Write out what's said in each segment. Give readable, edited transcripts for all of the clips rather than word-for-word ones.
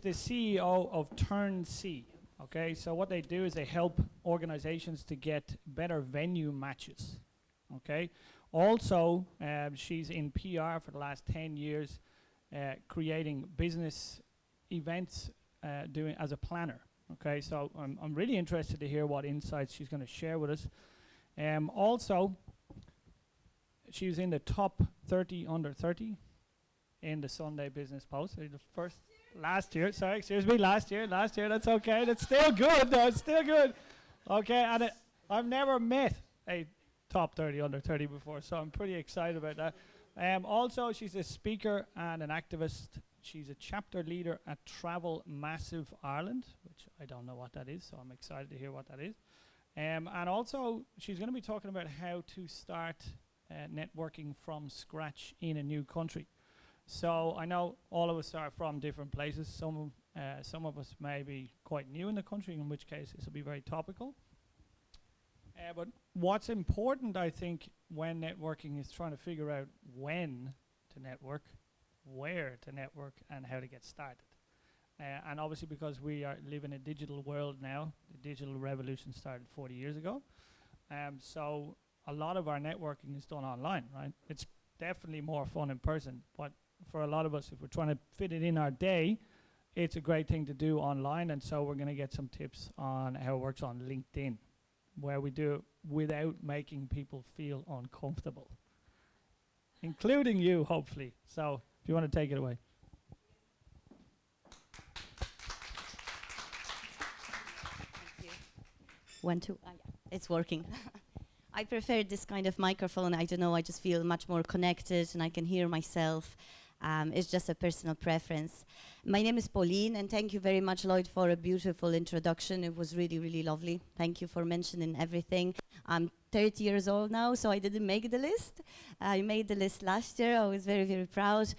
the CEO of Turn C. Okay, so what they do is they help organizations to get better venue matches. Okay, also she's in PR for the last 10 years, creating business events, doing as a planner. Okay, so I'm really interested to hear what insights she's going to share with us. Also, she's in the top 30 under 30 in the Sunday Business Post. The first last year, sorry, excuse me, last year, that's okay. That's still good, though, it's still good. Okay, and I've never met a top 30 under 30 before, so I'm pretty excited about that. Also, she's a speaker and an activist. She's a chapter leader at Travel Massive Ireland, which I don't know what that is, so I'm excited to hear what that is. And also, she's going to be talking about how to start networking from scratch in a new country. So I know all of us are from different places. Some of us may be quite new in the country, in which case this will be very topical. But what's important, I think, when networking is trying to figure out when to network, where to network, and how to get started. And obviously, because we live in a digital world now, the digital revolution started 40 years ago. So a lot of our networking is done online, right? It's definitely more fun in person, but for a lot of us, if we're trying to fit it in our day, it's a great thing to do online. And so we're going to get some tips on how it works on LinkedIn, where we do it without making people feel uncomfortable, including you, hopefully. So if you want to take it away. Thank you. 1, 2, yeah, it's working. I prefer this kind of microphone. I don't know, I just feel much more connected and I can hear myself. It's just a personal preference. My name is Pauline, and thank you very much, Lloyd, for a beautiful introduction. It was really, really lovely. Thank you for mentioning everything. I'm 30 years old now, so I didn't make the list. I made the list last year. I was very, very proud.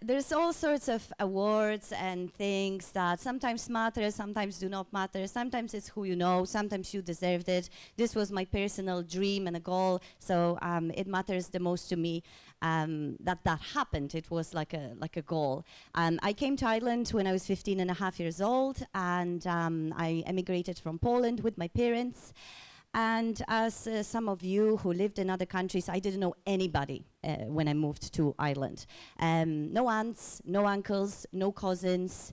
There's all sorts of awards and things that sometimes matter, sometimes do not matter. Sometimes it's who you know, sometimes you deserved it. This was my personal dream and a goal, so it matters the most to me that happened. It was like a goal. I came to Ireland when I was 15 and a half years old, and I emigrated from Poland with my parents. And as some of you who lived in other countries, I didn't know anybody when I moved to Ireland. No aunts, no uncles, no cousins,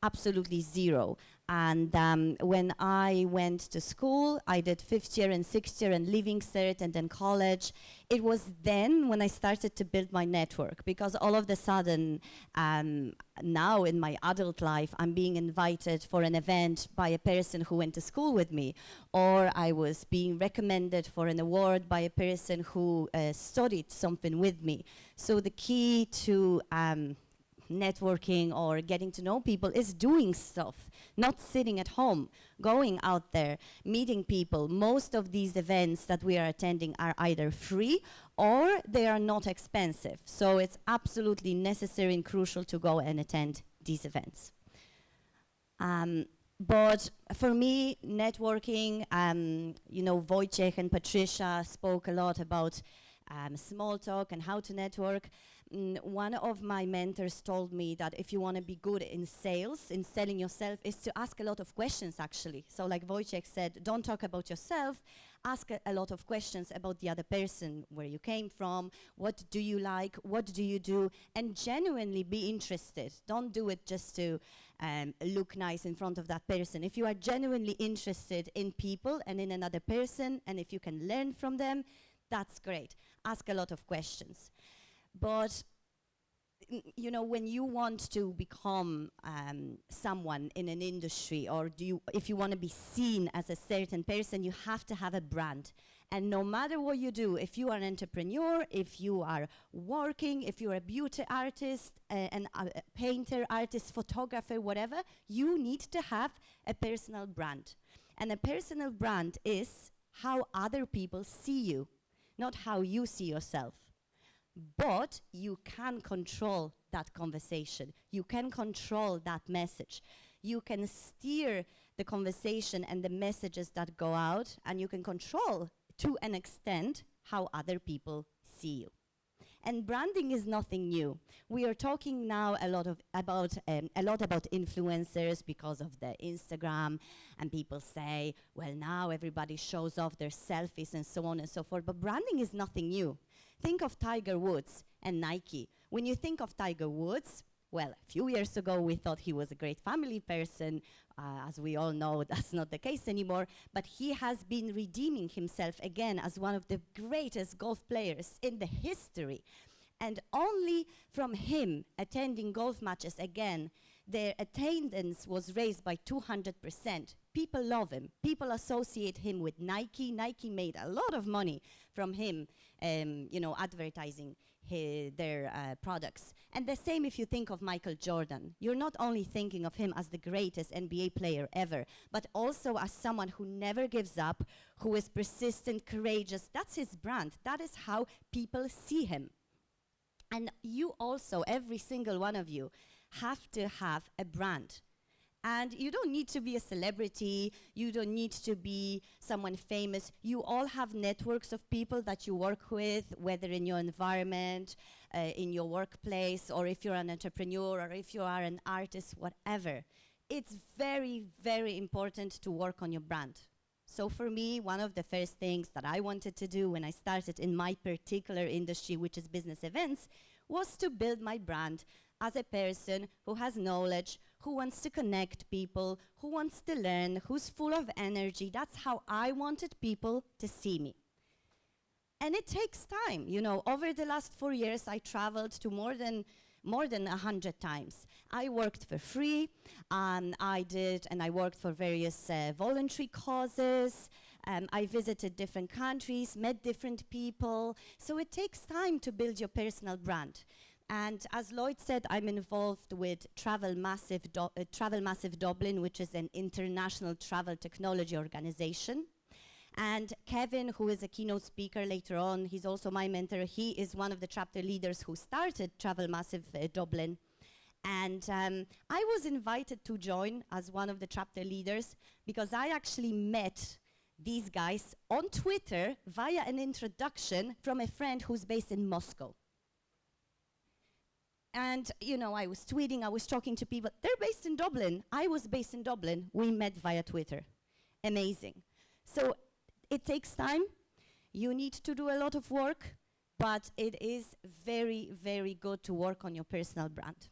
absolutely zero. And when I went to school, I did 5th year and 6th year and Leaving Cert and then college. It was then when I started to build my network, because all of a sudden, now in my adult life, I'm being invited for an event by a person who went to school with me, or I was being recommended for an award by a person who studied something with me. So the key to networking or getting to know people is doing stuff, not sitting at home, going out there, meeting people. Most of these events that we are attending are either free or they are not expensive. So it's absolutely necessary and crucial to go and attend these events. But for me, networking, you know, Wojciech and Patricia spoke a lot about small talk and how to network. One of my mentors told me that if you want to be good in sales, in selling yourself, is to ask a lot of questions, actually. So like Wojciech said, don't talk about yourself, ask a lot of questions about the other person, where you came from, what do you like, what do you do, and genuinely be interested. Don't do it just to look nice in front of that person. If you are genuinely interested in people and in another person, and if you can learn from them, that's great. Ask a lot of questions. But you know, when you want to become someone in an industry, or if you want to be seen as a certain person, you have to have a brand. And no matter what you do, if you are an entrepreneur, if you are working, if you're a beauty artist, a painter, artist, photographer, whatever, you need to have a personal brand. And a personal brand is how other people see you, not how you see yourself. But you can control that conversation. You can control that message. You can steer the conversation and the messages that go out, and you can control, to an extent, how other people see you. And branding is nothing new. We are talking now a lot about influencers because of the Instagram, and people say, well, now everybody shows off their selfies and so on and so forth. But branding is nothing new. Think of Tiger Woods and Nike. When you think of Tiger Woods, well, a few years ago, we thought he was a great family person. As we all know, that's not the case anymore. But he has been redeeming himself again as one of the greatest golf players in the history. And only from him attending golf matches again, their attendance was raised by 200%. People love him. People associate him with Nike. Nike made a lot of money from him, advertising their products. And the same if you think of Michael Jordan. You're not only thinking of him as the greatest NBA player ever, but also as someone who never gives up, who is persistent, courageous. That's his brand. That is how people see him. And you also, every single one of you, have to have a brand. And you don't need to be a celebrity, you don't need to be someone famous. You all have networks of people that you work with, whether in your environment, in your workplace, or if you're an entrepreneur, or if you are an artist, whatever. It's very, very important to work on your brand. So for me, one of the first things that I wanted to do when I started in my particular industry, which is business events, was to build my brand as a person who has knowledge, who wants to connect people, who wants to learn, who's full of energy. That's how I wanted people to see me. And it takes time. You know, over the last 4 years, I traveled to more than 100 times. I worked for free, I worked for various voluntary causes. I visited different countries, met different people. So it takes time to build your personal brand. And as Lloyd said, I'm involved with Travel Massive Dublin, which is an international travel technology organization. And Kevin, who is a keynote speaker later on, he's also my mentor. He is one of the chapter leaders who started Travel Massive Dublin. And I was invited to join as one of the chapter leaders because I actually met these guys on Twitter via an introduction from a friend who's based in Moscow. And, you know, I was tweeting, I was talking to people. They're based in Dublin. I was based in Dublin. We met via Twitter. Amazing. So it takes time. You need to do a lot of work, but it is very, very good to work on your personal brand.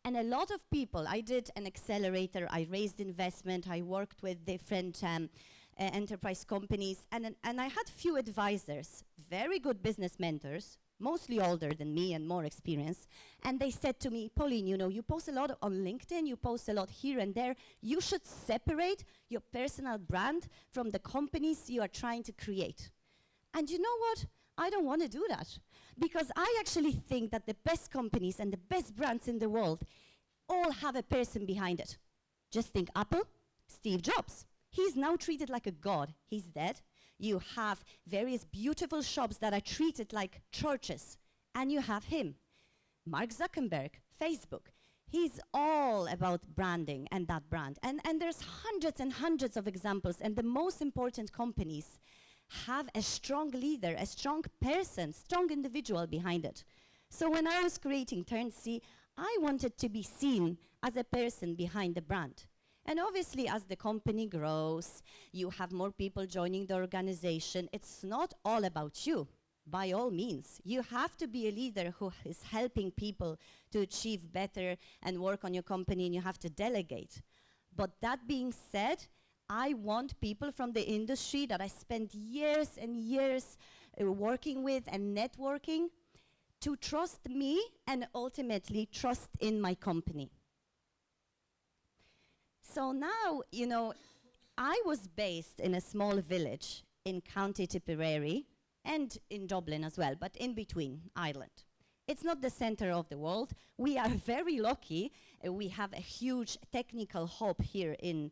And a lot of people, I did an accelerator, I raised investment, I worked with different enterprise companies, and I had few advisors, very good business mentors, mostly older than me and more experienced, and they said to me, Pauline, you know, you post a lot on LinkedIn, you post a lot here and there, you should separate your personal brand from the companies you are trying to create. And you know what? I don't want to do that, because I actually think that the best companies and the best brands in the world all have a person behind it. Just think Apple, Steve Jobs. He's now treated like a god. He's dead. You have various beautiful shops that are treated like churches, and you have him. Mark Zuckerberg, Facebook. He's all about branding and that brand. And there's hundreds and hundreds of examples, and the most important companies have a strong leader, a strong person, strong individual behind it. So when I was creating Turnsea, I wanted to be seen as a person behind the brand. And obviously, as the company grows, you have more people joining the organization. It's not all about you, by all means. You have to be a leader who is helping people to achieve better and work on your company, and you have to delegate. But that being said, I want people from the industry that I spent years and years working with and networking to trust me and ultimately trust in my company. So now, you know, I was based in a small village in County Tipperary and in Dublin as well, but in between, Ireland. It's not the center of the world. We are very lucky. We have a huge technical hub here in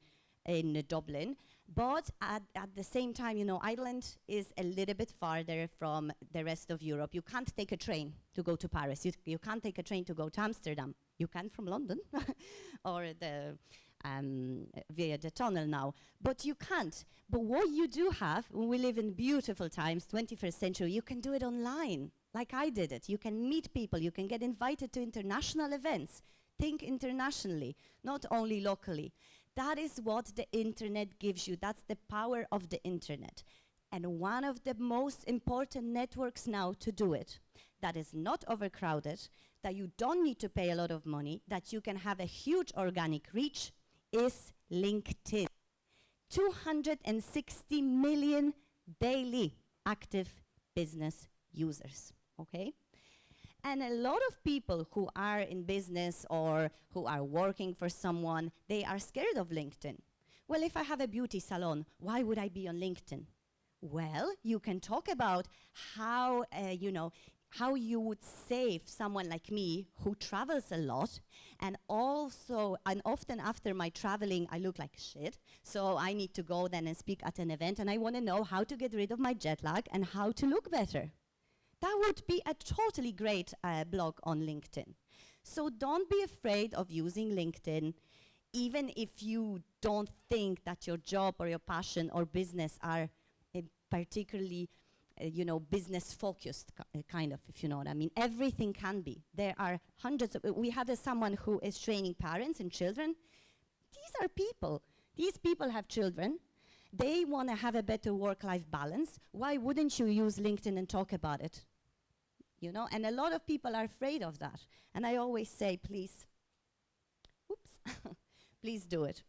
Dublin, but at the same time, you know, Ireland is a little bit farther from the rest of Europe. You can't take a train to go to Paris. You can't take a train to go to Amsterdam. You can from London or via the tunnel now, but you can't. But what you do have, when we live in beautiful times, 21st century, you can do it online. like I did it. You can meet people, you can get invited to international events. Think internationally, not only locally. That is what the internet gives you. That's the power of the internet. And one of the most important networks now to do it, that is not overcrowded, that you don't need to pay a lot of money, that you can have a huge organic reach, is LinkedIn. 260 million daily active business users, okay? And a lot of people who are in business or who are working for someone, they are scared of LinkedIn. Well, if I have a beauty salon, why would I be on LinkedIn? Well, you can talk about how, how you would save someone like me who travels a lot, and often after my traveling, I look like shit, so I need to go then and speak at an event, and I want to know how to get rid of my jet lag and how to look better. That would be a totally great blog on LinkedIn. So don't be afraid of using LinkedIn, even if you don't think that your job or your passion or business are particularly business-focused, kind of, if you know what I mean. Everything can be. There are hundreds of... We had someone who is training parents and children. These are people. These people have children. They want to have a better work-life balance. Why wouldn't you use LinkedIn and talk about it? You know, and a lot of people are afraid of that. And I always say, please, oops, please do it.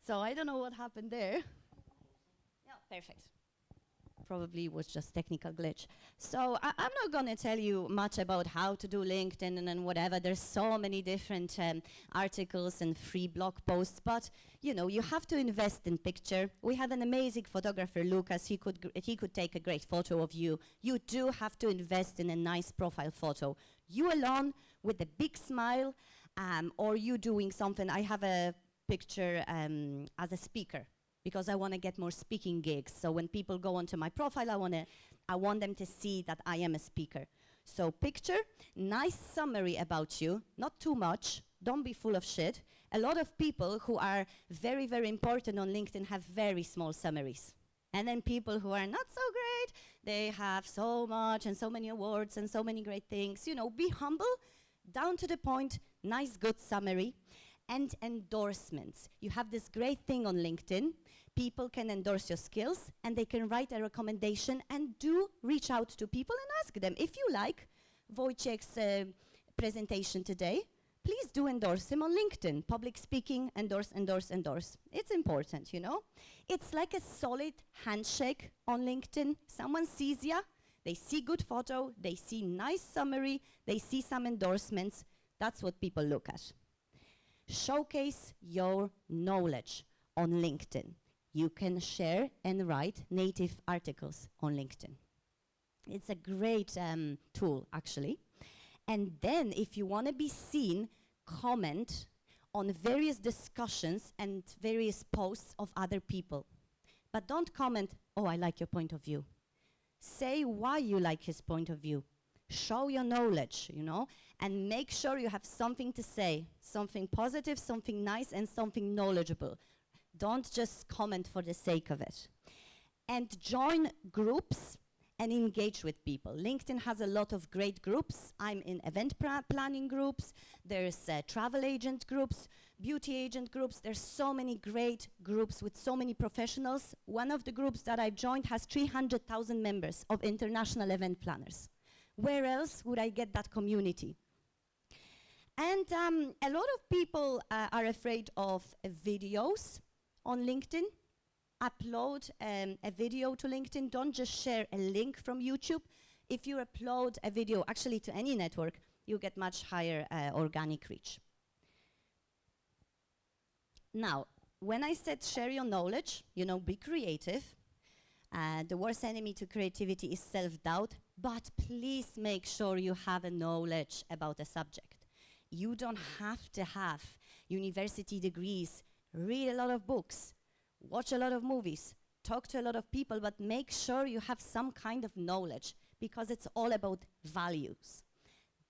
So I don't know what happened there. Yeah, perfect. Probably was just technical glitch. So I'm not going to tell you much about how to do LinkedIn and whatever. There's so many different articles and free blog posts, but you have to invest in picture. We had an amazing photographer, Lucas. He could take a great photo of you. You do have to invest in a nice profile photo. You alone with a big smile, or you doing something. I have a picture as a speaker, because I want to get more speaking gigs. So when people go onto my profile, I want them to see that I am a speaker. So picture, nice summary about you, not too much, don't be full of shit. A lot of people who are very, very important on LinkedIn have very small summaries. And then people who are not so great, they have so much and so many awards and so many great things. Be humble, down to the point, nice, good summary. And endorsements. You have this great thing on LinkedIn. People can endorse your skills, and they can write a recommendation, and do reach out to people and ask them, if you like Wojciech's presentation today, please do endorse him on LinkedIn. Public speaking, endorse, endorse, endorse. It's important, It's like a solid handshake on LinkedIn. Someone sees you, they see good photo, they see nice summary, they see some endorsements. That's what people look at. Showcase your knowledge on LinkedIn. You can share and write native articles on LinkedIn. It's a great tool, actually. And then, if you want to be seen, comment on various discussions and various posts of other people. But don't comment, oh, I like your point of view. Say why you like his point of view. Show your knowledge, and make sure you have something to say, something positive, something nice, and something knowledgeable. Don't just comment for the sake of it. And join groups and engage with people. LinkedIn has a lot of great groups. I'm in event planning groups. There's travel agent groups, beauty agent groups. There's so many great groups with so many professionals. One of the groups that I joined has 300,000 members of international event planners. Where else would I get that community? And a lot of people are afraid of videos on LinkedIn. Upload a video to LinkedIn. Don't just share a link from YouTube. If you upload a video actually to any network, you get much higher organic reach. Now, when I said share your knowledge, be creative. The worst enemy to creativity is self-doubt, but please make sure you have a knowledge about a subject. You don't have to have university degrees, read a lot of books, watch a lot of movies, talk to a lot of people, but make sure you have some kind of knowledge, because it's all about values.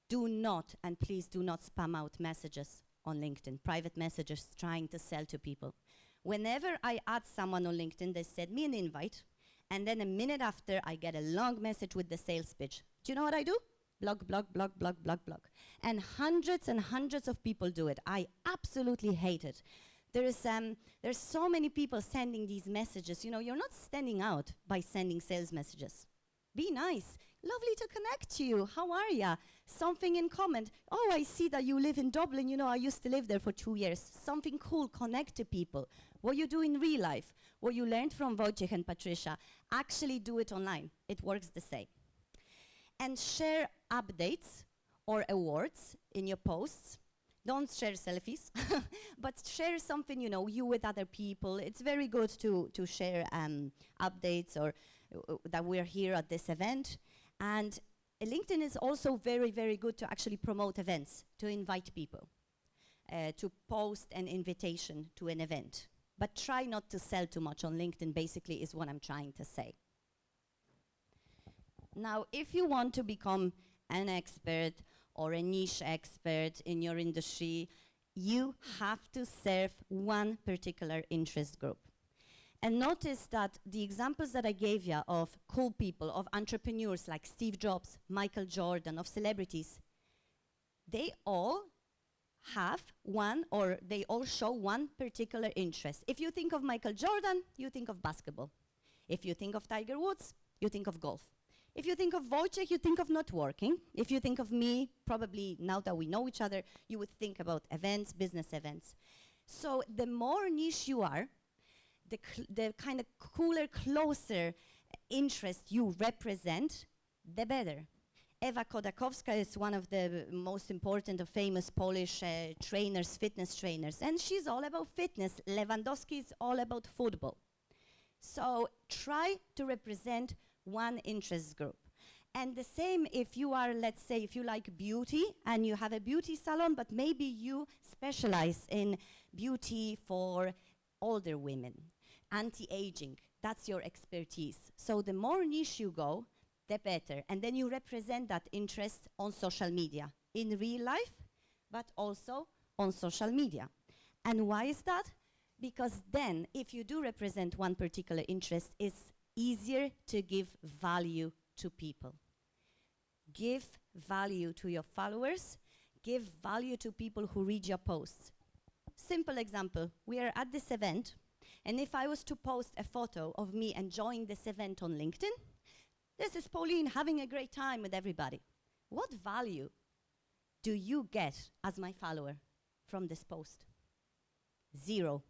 Do not, and please do not spam out messages on LinkedIn, private messages trying to sell to people. Whenever I add someone on LinkedIn, they send me an invite, and then a minute after, I get a long message with the sales pitch. Do you know what I do? Blog, blog, blog, blog, blog, blog. And hundreds of people do it. I absolutely hate it. There's so many people sending these messages. You know, you're not standing out by sending sales messages. Be nice. Lovely to connect to you. How are ya? Something in common. Oh, I see that you live in Dublin. You know, I used to live there for 2 years. Something cool. Connect to people. What you do in real life, what you learned from Wojciech and Patricia, actually do it online. It works the same. And share updates or awards in your posts. Don't share selfies, but share something, you know, you with other people. It's very good to share updates or that we're here at this event. And LinkedIn is also very, very good to actually promote events, to invite people, to post an invitation to an event. But try not to sell too much on LinkedIn, basically, is what I'm trying to say. Now, if you want to become an expert or a niche expert in your industry, you have to serve one particular interest group. And notice that the examples that I gave you of cool people, of entrepreneurs like Steve Jobs, Michael Jordan, of celebrities, they all have one, or they all show one particular interest. If you think of Michael Jordan, you think of basketball. If you think of Tiger Woods, you think of golf. If you think of Wojciech, you think of networking. If you think of me, probably now that we know each other, you would think about events, business events. So the more niche you are, the kind of cooler, closer interest you represent, the better. Ewa Kodakowska is one of the most important or famous Polish trainers, fitness trainers, and she's all about fitness. Lewandowski is all about football. So try to represent one interest group. And the same if you are, let's say, if you like beauty and you have a beauty salon, but maybe you specialize in beauty for older women, anti-aging, that's your expertise. So the more niche you go, the better. And then you represent that interest on social media, in real life, but also on social media. And why is that? Because then, if you do represent one particular interest, it's easier to give value to people. Give value to your followers. Give value to people who read your posts. Simple example, we are at this event, and if I was to post a photo of me enjoying this event on LinkedIn, this is Pauline having a great time with everybody. What value do you get as my follower from this post? Zero.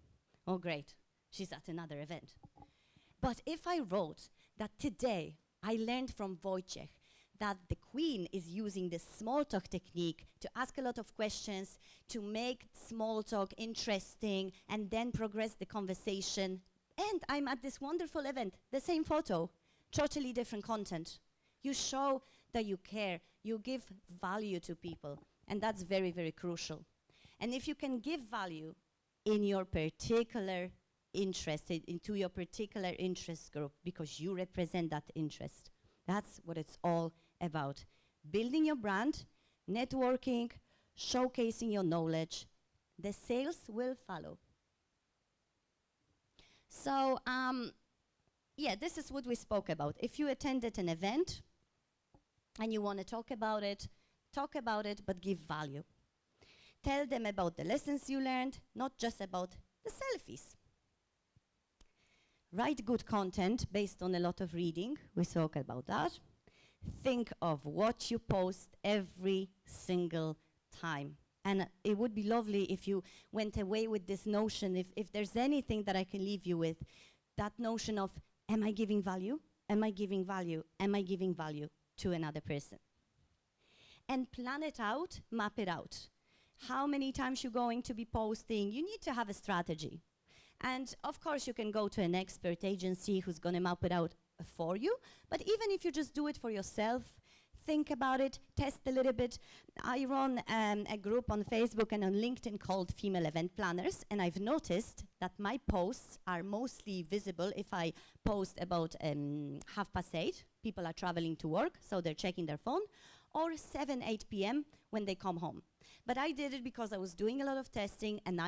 Oh, great, she's at another event. But if I wrote that today I learned from Wojciech that the Queen is using this small talk technique to ask a lot of questions, to make small talk interesting, and then progress the conversation, and I'm at this wonderful event, the same photo, totally different content. You show that you care, you give value to people, and that's very, very crucial. And if you can give value in your particular interest, into your particular interest group, because you represent that interest, that's what it's all about. Building your brand, networking, showcasing your knowledge. The sales will follow. So, yeah, this is what we spoke about. If you attended an event and you want to talk about it, but give value. Tell them about the lessons you learned, not just about the selfies. Write good content based on a lot of reading. We talk about that. Think of what you post every single time. And it would be lovely if you went away with this notion, if there's anything that I can leave you with, that notion of, am I giving value? Am I giving value? Am I giving value to another person? And plan it out, map it out. How many times you're going to be posting? You need to have a strategy. And of course, you can go to an expert agency who's going to map it out for you. But even if you just do it for yourself, think about it, test a little bit. I run a group on Facebook and on LinkedIn called Female Event Planners. And I've noticed that my posts are mostly visible if I post about 8:30. People are traveling to work, so they're checking their phone. Or 7, 8 p.m. when they come home. But I did it because I was doing a lot of testing, and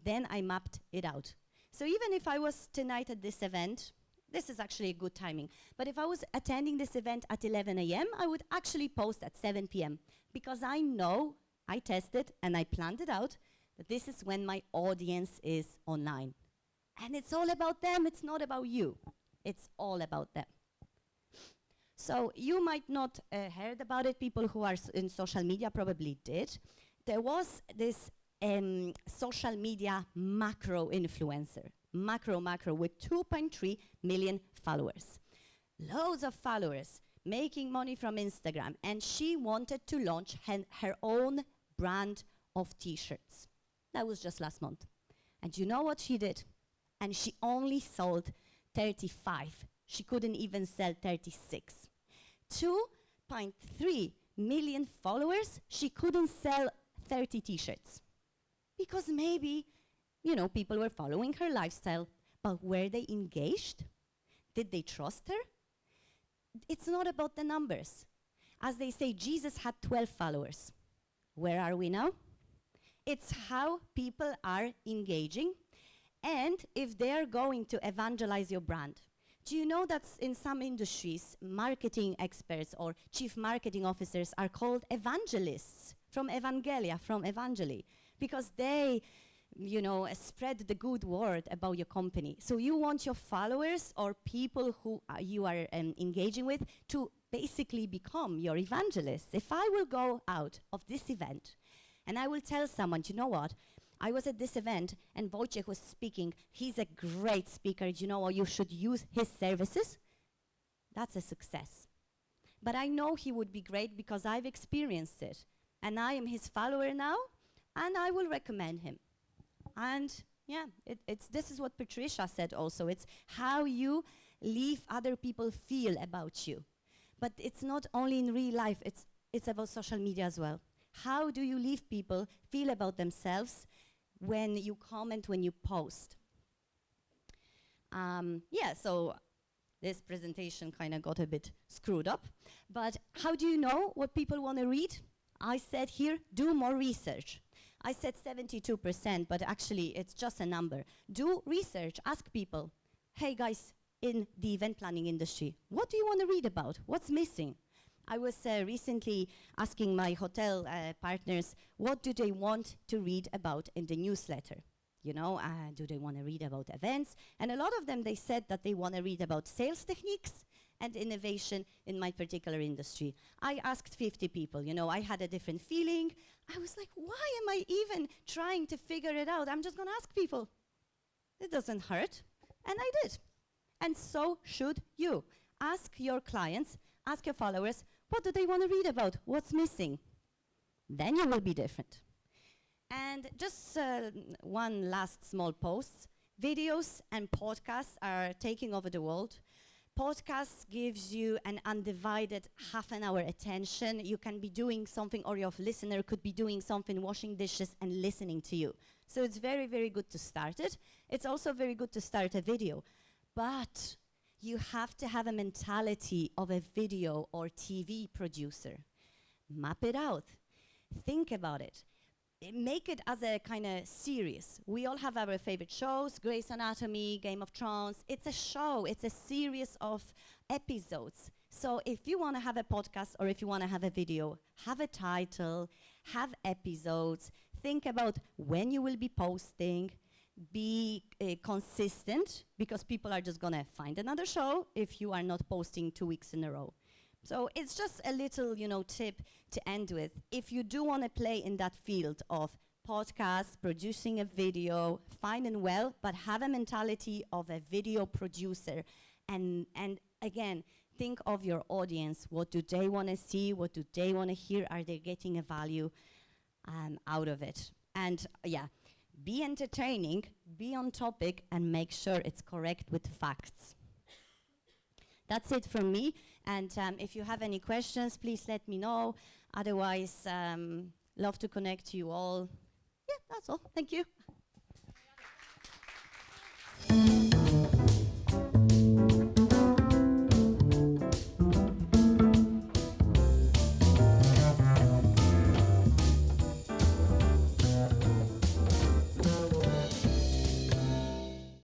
then I mapped it out. So even if I was tonight at this event, this is actually a good timing. But if I was attending this event at 11 a.m., I would actually post at 7 p.m. because I know, I tested and I planned it out, that this is when my audience is online. And it's all about them, it's not about you. It's all about them. So you might not heard about it. People who are in social media probably did. There was this social media macro influencer, macro with 2.3 million followers. Loads of followers, making money from Instagram. And she wanted to launch her own brand of t-shirts. That was just last month. And you know what she did? And she only sold 35. She couldn't even sell 36. 2.3 million followers, she couldn't sell 30 t-shirts. Because maybe, you know, people were following her lifestyle, but were they engaged? Did they trust her? It's not about the numbers. As they say, Jesus had 12 followers. Where are we now? It's how people are engaging and if they're going to evangelize your brand. Do you know that in some industries, marketing experts or chief marketing officers are called evangelists from Evangelia, from Evangeli, because they, you know, spread the good word about your company. So you want your followers or people who you are engaging with to basically become your evangelists. If I will go out of this event and I will tell someone, you know what, I was at this event and Wojciech was speaking. He's a great speaker. You know what, you should use his services. That's a success. But I know he would be great because I've experienced it. And I am his follower now, and I will recommend him. And yeah, this is what Patricia said also. It's how you leave other people feel about you. But it's not only in real life, it's about social media as well. How do you leave people feel about themselves when you comment, when you post? Yeah, so this presentation kind of got a bit screwed up. But how do you know what people want to read? I said here, do more research. I said 72%, but actually it's just a number. Do research, ask people, hey guys, in the event planning industry, what do you want to read about? What's missing? I was recently asking my hotel partners, what do they want to read about in the newsletter? You know, do they want to read about events? And a lot of them, they said that they want to read about sales techniques and innovation in my particular industry. I asked 50 people, you know, I had a different feeling. I was like, why am I even trying to figure it out? I'm just gonna ask people. It doesn't hurt. And I did. And so should you. Ask your clients, ask your followers, what do they want to read about? What's missing? Then you will be different. And just one last small post. Videos and podcasts are taking over the world. Podcasts gives you an undivided half an hour attention. You can be doing something, or your listener could be doing something, washing dishes and listening to you. So it's very, very good to start it. It's also very good to start a video. But you have to have a mentality of a video or TV producer. Map it out. Think about it. Make it as a kind of series. We all have our favorite shows, Grey's Anatomy, Game of Thrones. It's a show, it's a series of episodes. So if you want to have a podcast or if you want to have a video, have a title, have episodes, think about when you will be posting, be consistent, because people are just going to find another show if you are not posting 2 weeks in a row. So it's just a little, you know, tip to end with. If you do want to play in that field of podcasts, producing a video, fine and well, but have a mentality of a video producer. And again, think of your audience. What do they want to see? What do they want to hear? Are they getting a value out of it? And yeah, be entertaining, be on topic, and make sure it's correct with facts. That's it from me, and if you have any questions, please let me know. Otherwise, love to connect you all. Yeah, that's all. Thank you.